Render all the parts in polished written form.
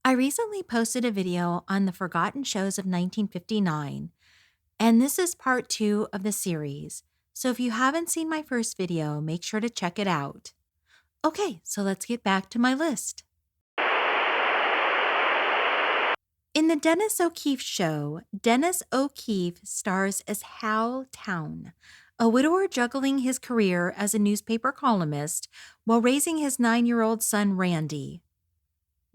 I recently posted a video on the forgotten shows of 1959, and this is part two of the series. So if you haven't seen my first video, make sure to check it out. Okay, so let's get back to my list. In the Dennis O'Keefe show, Dennis O'Keefe stars as Hal Town, a widower juggling his career as a newspaper columnist while raising his 9-year-old son Randy.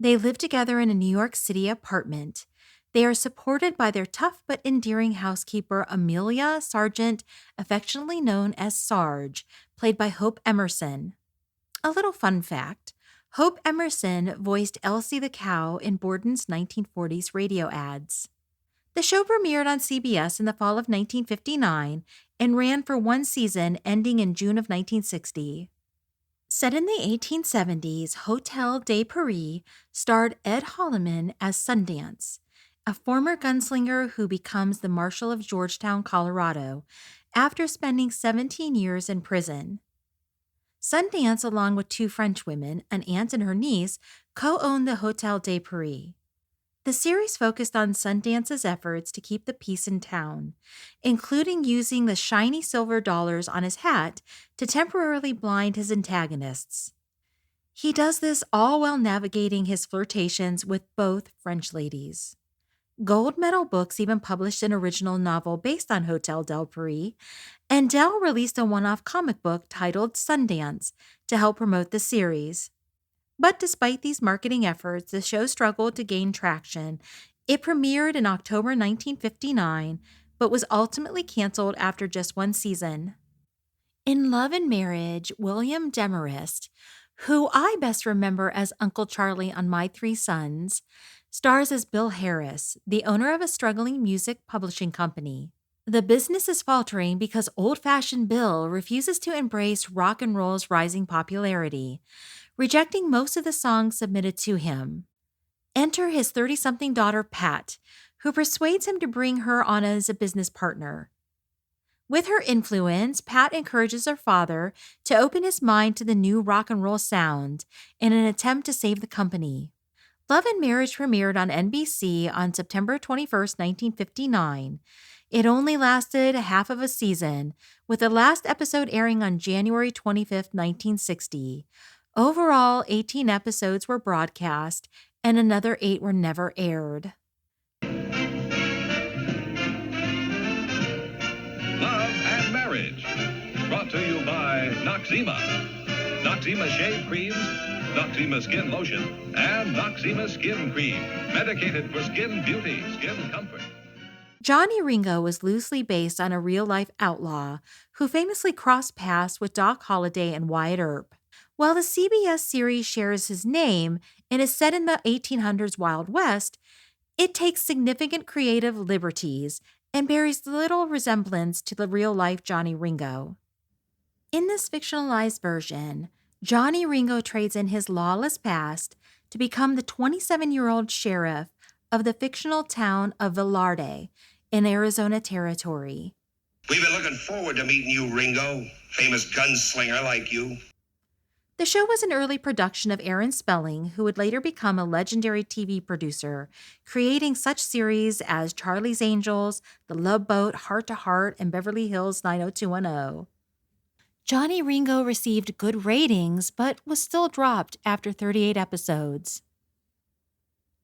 They live together in a New York City apartment. They are supported by their tough but endearing housekeeper, Amelia Sargent, affectionately known as Sarge, played by Hope Emerson. A little fun fact: Hope Emerson voiced Elsie the cow in Borden's 1940s radio ads. The show premiered on CBS in the fall of 1959 and ran for one season, ending in June of 1960. Set in the 1870s, Hotel de Paris starred Ed Holliman as Sundance, a former gunslinger who becomes the Marshal of Georgetown, Colorado, after spending 17 years in prison. Sundance, along with two French women, an aunt and her niece, co-owned the Hotel de Paris. The series focused on Sundance's efforts to keep the peace in town, including using the shiny silver dollars on his hat to temporarily blind his antagonists. He does this all while navigating his flirtations with both French ladies. Gold Medal Books even published an original novel based on Hotel del Paris, and Dell released a one-off comic book titled Sundance to help promote the series. But despite these marketing efforts, the show struggled to gain traction. It premiered in October 1959, but was ultimately canceled after just one season. In Love and Marriage, William Demarest, who I best remember as Uncle Charlie on My Three Sons, stars as Bill Harris, the owner of a struggling music publishing company. The business is faltering because old-fashioned Bill refuses to embrace rock and roll's rising popularity, rejecting most of the songs submitted to him. Enter his 30-something daughter, Pat, who persuades him to bring her on as a business partner. With her influence, Pat encourages her father to open his mind to the new rock and roll sound in an attempt to save the company. Love and Marriage premiered on NBC on September 21st, 1959. It only lasted half of a season, with the last episode airing on January 25th, 1960. Overall, 18 episodes were broadcast, and another 8 were never aired. Love and Marriage, brought to you by Noxzema. Noxzema Shave Creams, Noxzema Skin Lotion, and Noxzema Skin Cream, medicated for skin beauty, skin comfort. Johnny Ringo was loosely based on a real-life outlaw who famously crossed paths with Doc Holliday and Wyatt Earp. While the CBS series shares his name and is set in the 1800s Wild West, it takes significant creative liberties and bears little resemblance to the real-life Johnny Ringo. In this fictionalized version, Johnny Ringo trades in his lawless past to become the 27-year-old sheriff of the fictional town of Velarde in Arizona Territory. We've been looking forward to meeting you, Ringo. Famous gunslinger like you. The show was an early production of Aaron Spelling, who would later become a legendary TV producer, creating such series as Charlie's Angels, The Love Boat, Heart to Heart, and Beverly Hills 90210. Johnny Ringo received good ratings, but was still dropped after 38 episodes.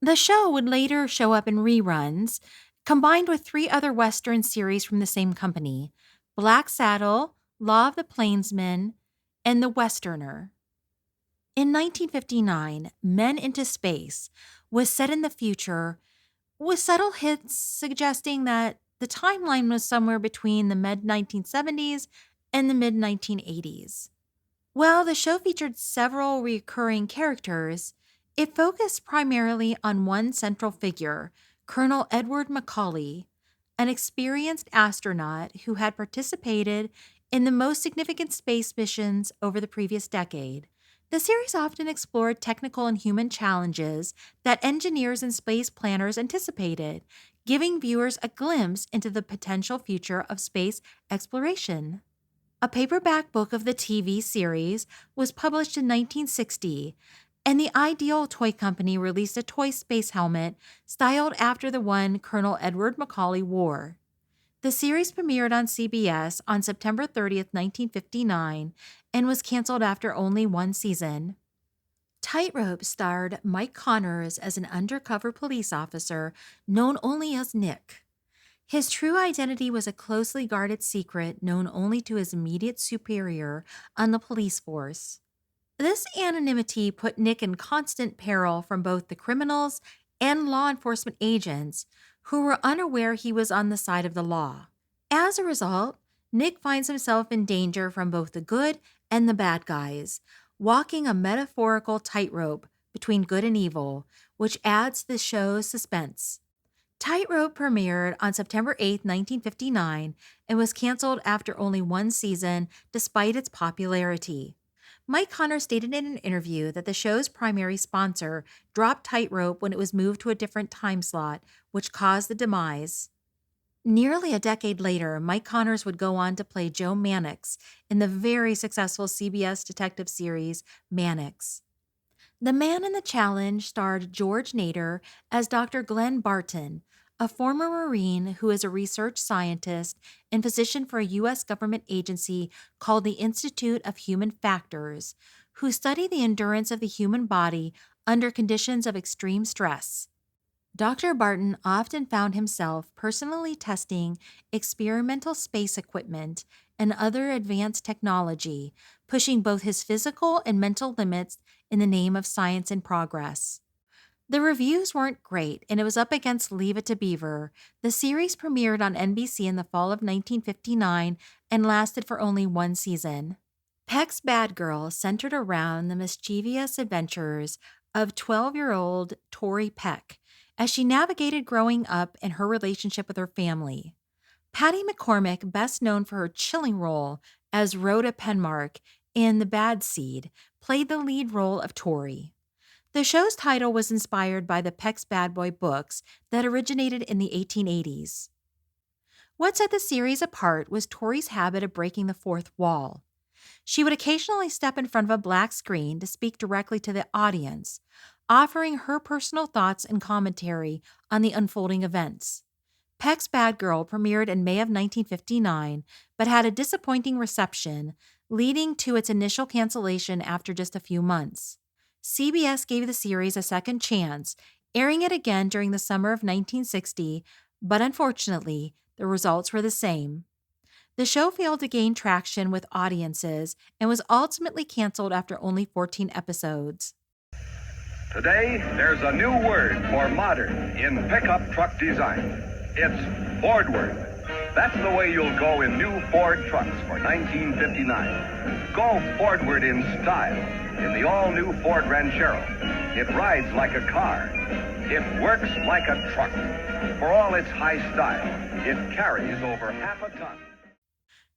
The show would later show up in reruns, combined with 3 other Western series from the same company: Black Saddle, Law of the Plainsman, and The Westerner. In 1959, Men into Space was set in the future, with subtle hints suggesting that the timeline was somewhere between the mid-1970s and the mid-1980s. While the show featured several recurring characters, it focused primarily on one central figure, Colonel Edward Macaulay, an experienced astronaut who had participated in the most significant space missions over the previous decade. The series often explored technical and human challenges that engineers and space planners anticipated, giving viewers a glimpse into the potential future of space exploration. A paperback book of the TV series was published in 1960 And the Ideal Toy Company released a toy space helmet styled after the one Colonel Edward Macaulay wore. The series premiered on CBS on September 30th, 1959, and was canceled after only one season. Tightrope starred Mike Connors as an undercover police officer known only as Nick. His true identity was a closely guarded secret known only to his immediate superior on the police force. This anonymity put Nick in constant peril from both the criminals and law enforcement agents who were unaware he was on the side of the law. As a result, Nick finds himself in danger from both the good and the bad guys, walking a metaphorical tightrope between good and evil, which adds to the show's suspense. Tightrope premiered on September 8, 1959, and was canceled after only one season despite its popularity. Mike Connors stated in an interview that the show's primary sponsor dropped Tightrope when it was moved to a different time slot, which caused the demise. Nearly a decade later, Mike Connors would go on to play Joe Mannix in the very successful CBS detective series Mannix. The Man in the Challenge starred George Nader as Dr. Glenn Barton, a former Marine who is a research scientist and physician for a U.S. government agency called the Institute of Human Factors, who study the endurance of the human body under conditions of extreme stress. Dr. Barton often found himself personally testing experimental space equipment and other advanced technology, pushing both his physical and mental limits in the name of science and progress. The reviews weren't great, and it was up against Leave It to Beaver. The series premiered on NBC in the fall of 1959 and lasted for only one season. Peck's Bad Girl centered around the mischievous adventures of 12-year-old Tori Peck as she navigated growing up and her relationship with her family. Patty McCormick, best known for her chilling role as Rhoda Penmark in The Bad Seed, played the lead role of Tori. The show's title was inspired by the Peck's Bad Boy books that originated in the 1880s. What set the series apart was Tori's habit of breaking the fourth wall. She would occasionally step in front of a black screen to speak directly to the audience, offering her personal thoughts and commentary on the unfolding events. Peck's Bad Girl premiered in May of 1959, but had a disappointing reception, leading to its initial cancellation after just a few months. CBS gave the series a second chance, airing it again during the summer of 1960, but unfortunately, the results were the same. The show failed to gain traction with audiences and was ultimately canceled after only 14 episodes. Today, there's a new word for modern in pickup truck design. It's Fordward. That's the way you'll go in new Ford trucks for 1959. Go Fordward in style in the all-new Ford Ranchero. It rides like a car. It works like a truck. For all its high style, it carries over half a ton.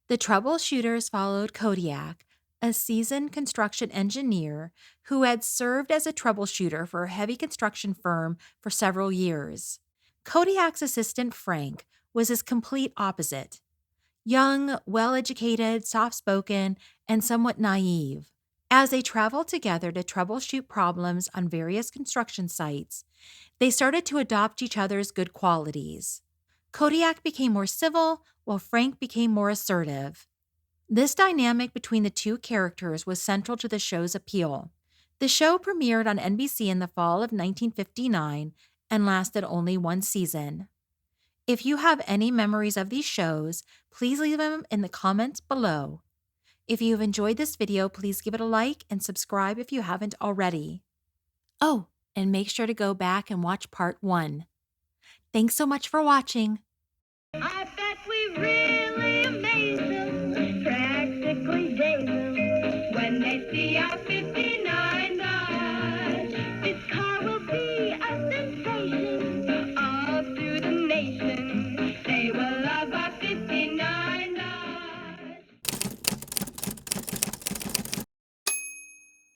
The Troubleshooters followed Kodiak, a seasoned construction engineer who had served as a troubleshooter for a heavy construction firm for several years. Kodiak's assistant, Frank, was his complete opposite. Young, well-educated, soft-spoken, and somewhat naive. As they traveled together to troubleshoot problems on various construction sites, they started to adopt each other's good qualities. Kodiak became more civil, while Frank became more assertive. This dynamic between the two characters was central to the show's appeal. The show premiered on NBC in the fall of 1959 and lasted only one season. If you have any memories of these shows, please leave them in the comments below. If you have enjoyed this video, please give it a like and subscribe if you haven't already. Oh, and make sure to go back and watch part 1. Thanks so much for watching. I